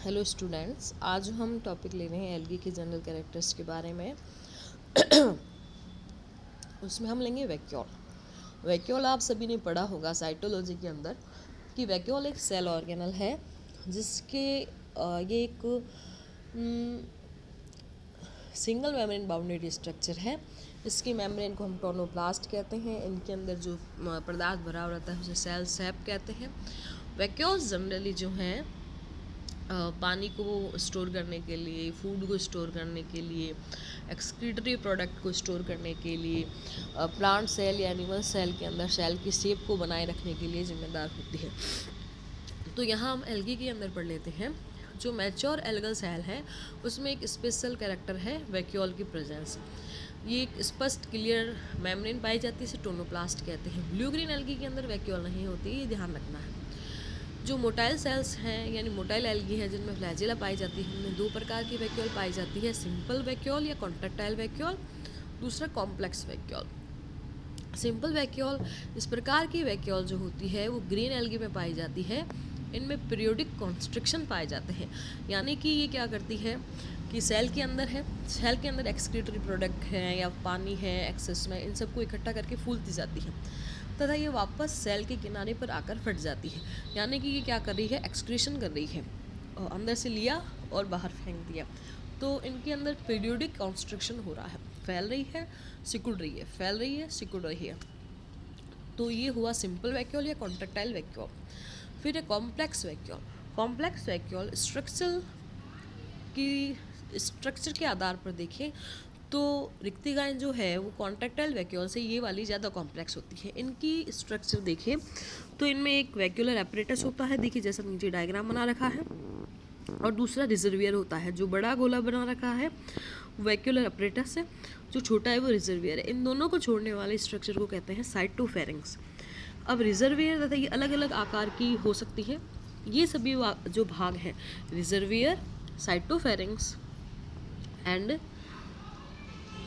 Hello students, आज हम topic ले रहे हैं एल्गी के जनरल कैरेक्टर्स के बारे में। उसमें हम लेंगे वैक्यूल। वैक्यूल आप सभी ने पढ़ा होगा साइटोलॉजी के अंदर कि वैक्यूल एक सेल ऑर्गेनल है जिसके ये एक सिंगल मेम्ब्रेन बाउंडेड स्ट्रक्चर है। इसकी मेम्ब्रेन को हम टोनोप्लास्ट कहते हैं। इनके अंदर जो पदार्थ भरा हुआ रहता है उसे सेल सैप कहते हैं। वैक्यूल्स जनरली जो हैं पानी को स्टोर करने के लिए, फूड को स्टोर करने के लिए, एक्सक्रीटरी प्रोडक्ट को स्टोर करने के लिए, प्लांट सेल या एनिमल सेल के अंदर सेल की शेप को बनाए रखने के लिए जिम्मेदार होती है। तो यहाँ हम एल्गी के अंदर पढ़ लेते हैं। जो मैच्योर एल्गल सेल है उसमें एक स्पेशल कैरेक्टर है वैक्यूल की प्रेजेंस। ये एक स्पष्ट क्लियर मेम्ब्रेन पाई जाती है, इसे टोनोप्लास्ट कहते हैं। ब्लू ग्रीन एल्गी के अंदर वैक्यूल नहीं होती, ये ध्यान रखना है। जो मोटाइल सेल्स हैं यानी मोटाइल एल्गी है जिनमें फ्लैजिला पाई जाती है, उनमें दो प्रकार की वैक्यूल पाई जाती है, सिंपल वैक्यूल या कॉन्ट्रैक्टाइल वैक्यूल, दूसरा कॉम्प्लेक्स वैक्यूल। सिंपल वैक्यूल इस प्रकार की वैक्यूल जो होती है वो ग्रीन एल्गी में पाई जाती है। इनमें पीरियोडिक कॉन्स्ट्रिक्शन पाए जाते हैं, यानी कि ये क्या करती है कि सेल के अंदर है, सेल के अंदर एक्सक्रीटरी प्रोडक्ट है या पानी है एक्सेस में, इन सबको इकट्ठा करके फूलती जाती है तथा ये वापस सेल के किनारे पर आकर फट जाती है। यानी कि ये क्या कर रही है, एक्सक्रीशन कर रही है, और अंदर से लिया और बाहर फेंक दिया। तो इनके अंदर पीरियोडिक कॉन्स्ट्रिक्शन हो रहा है, फैल रही है सिकुड़ रही है, फैल रही है सिकुड़ रही है। तो ये हुआ सिंपल वैक्यूल या कॉन्ट्रैक्टाइल वैक्यूल। फिर है complex vacuole. Complex vacuole structure के आधार पर देखें तो रिक्तिकाएँ जो है वो कॉन्ट्रैक्टाइल वैक्यूल से ये वाली ज़्यादा कॉम्प्लेक्स होती है। इनकी स्ट्रक्चर देखें तो इनमें एक वैक्यूलर एपरेटस होता है, देखिए जैसा नीचे डायग्राम बना रखा है, और दूसरा रिजर्वियर होता है। जो बड़ा गोला बना रखा है वैक्यूलर एपरेटस है, जो छोटा है वो रिजर्वियर है। इन दोनों को छोड़ने वाले स्ट्रक्चर को कहते हैं साइटोफेरिंग्स। अब रिजर्वियर तथा ये अलग अलग आकार की हो सकती है। ये सभी जो भाग हैं रिजर्वियर, साइटोफेरिंग्स एंड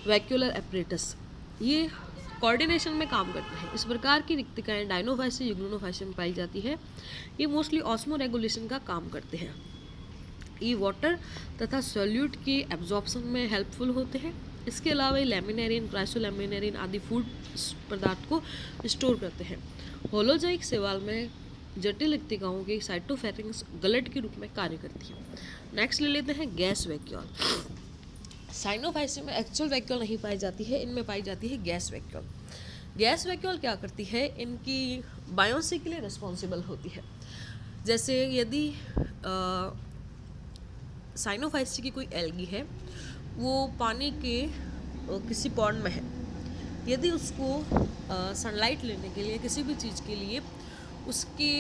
वैक्यूलर एपरेटस, ये कोऑर्डिनेशन में काम करते हैं। इस प्रकार की रिक्तिकाएँ डायनोफाइसी यूग्लोनोफाइसी में पाई जाती है। ये मोस्टली ऑस्मो रेगुलेशन का काम करते हैं। ये वाटर तथा सॉल्यूट के एब्जॉर्प्शन में हेल्पफुल होते हैं। इसके अलावा ये लैमिनेरिन, क्राइसोलैमिनेरिन आदि फूड पदार्थ को स्टोर करते हैं। होलोजाइक शैवाल में जटिल रिक्तिकाओं की साइटोफेरिंग्स गलट के रूप में कार्य करती है। नेक्स्ट ले लेते हैं गैस वैक्यूल। साइनोफाइसी में एक्चुअल वैक्यूल नहीं पाई जाती है, इनमें पाई जाती है गैस वैक्यूल। गैस वैक्यूल क्या करती है, इनकी बायोसी के लिए रिस्पॉन्सिबल होती है। जैसे यदि साइनोफाइसी की कोई एल्गी है, वो पानी के किसी पॉन्ड में है, यदि उसको सनलाइट लेने के लिए किसी भी चीज़ के लिए उसके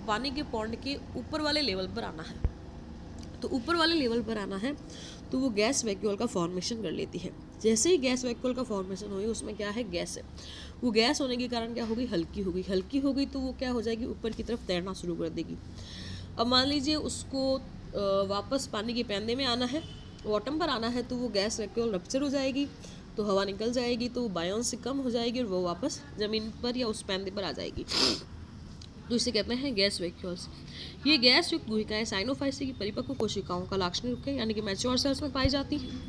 पानी के पॉन्ड के ऊपर वाले लेवल पर आना है, तो ऊपर वाले लेवल पर आना है तो वो गैस वैक्यूल का फॉर्मेशन कर लेती है। जैसे ही गैस वैक्यूल का फॉर्मेशन होगी उसमें क्या है, गैस है। वो गैस होने के कारण क्या होगी, हल्की होगी। हल्की होगी तो वो क्या हो जाएगी, ऊपर की तरफ तैरना शुरू कर देगी। अब मान लीजिए उसको वापस पानी के पैंदे में आना है, बॉटम पर आना है, तो वो गैस वैक्यूल रप्चर हो जाएगी, तो हवा निकल जाएगी, तो बायोंस कम हो जाएगी और वो वापस ज़मीन पर या उस पैंदे पर आ जाएगी। तो इसे कहते हैं गैस वैक्यूल्स। ये गैस युक्त गुहिकाएँ साइनोफाइसी की परिपक्व कोशिकाओं का लाक्षणिक रूप है, यानी कि मैच्योर सेल्स में पाई जाती हैं।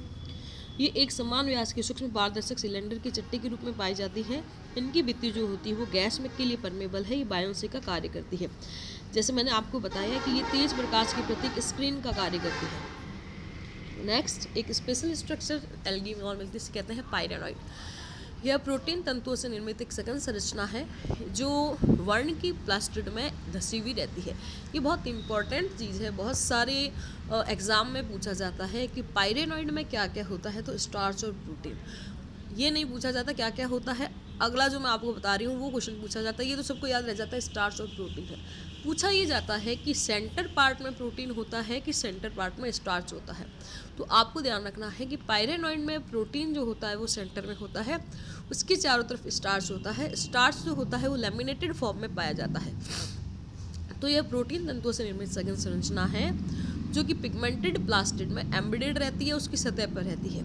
ये एक समान व्यास की सूक्ष्म पारदर्शक सिलेंडर की चट्टी के रूप में पाई जाती है। इनकी भित्ति जो होती है वो गैस में के लिए परमेबल है, ये बायोंसी का कार्य करती है। जैसे मैंने आपको बताया कि ये तेज प्रकाश की प्रतीक स्क्रीन का कार्य करती है। नेक्स्ट एक स्पेशल स्ट्रक्चर एल्गी में और मिलती है, कहते हैं पायरेनॉइड। यह प्रोटीन तंतुओं से निर्मित एक सघन संरचना है जो वर्ण की प्लास्टिड में धसी हुई रहती है। ये बहुत इंपॉर्टेंट चीज़ है, बहुत सारे एग्ज़ाम में पूछा जाता है कि पायरेनॉइड में क्या क्या होता है, तो स्टार्च और प्रोटीन। ये नहीं पूछा जाता क्या क्या होता है, अगला जो मैं आपको बता रही हूँ वो क्वेश्चन पूछा जाता है। ये तो सबको याद रह जाता है, स्टार्च और प्रोटीन है। पूछा ये जाता है कि सेंटर पार्ट में प्रोटीन होता है कि सेंटर पार्ट में स्टार्च होता है। तो आपको ध्यान रखना है कि पायरेनॉइड में प्रोटीन जो होता है वो सेंटर में होता है, उसके चारों तरफ स्टार्च होता है। स्टार्च जो होता है वो लैमिनेटेड फॉर्म में पाया जाता है। तो यह प्रोटीन तंतुओं से निर्मित सघन संरचना है जो कि पिगमेंटेड प्लास्टिड में एम्बेडेड रहती है, उसकी सतह पर रहती है।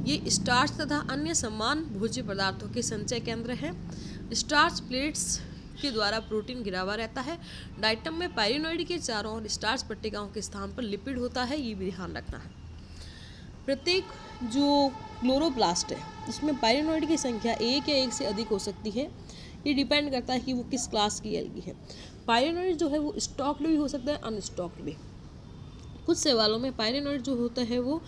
ये स्टार्च तथा अन्य समान भोज्य पदार्थों के संचय केंद्र हैं। स्टार्च प्लेट्स के द्वारा प्रोटीन घिरा हुआ रहता है। डाइटम में पाइरेनॉइड के चारों ओर स्टार्च पट्टिकाओं के स्थान पर लिपिड होता है, ये भी ध्यान रखना है। प्रत्येक जो क्लोरोप्लास्ट है उसमें पाइरेनॉइड की संख्या एक या एक से अधिक हो सकती है। ये डिपेंड करता है कि वो किस क्लास की एल्गी है। पाइरेनॉइड जो है वो स्टॉक्ड भी हो सकता है, अनस्टॉक्ड भी। कुछ शैवालों में पाइरेनॉइड जो होता है वो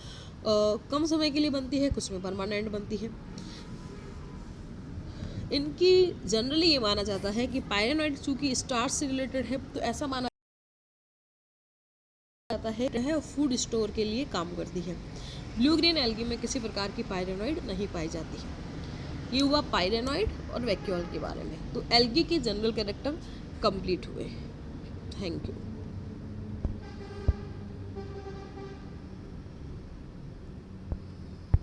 कम समय के लिए बनती है, कुछ में परमानेंट बनती है। इनकी जनरली ये माना जाता है कि पाइरेनॉइड चूंकि स्टार्च से रिलेटेड है तो ऐसा माना जाता है फूड स्टोर के लिए काम करती है। ब्लू ग्रीन एल्गी में किसी प्रकार की पाइरेनॉइड नहीं पाई जाती है। ये हुआ पाइरेनॉइड और वैक्यूल के बारे में। तो एल्गी के जनरल कैरेक्टर कंप्लीट हुए। Thank you.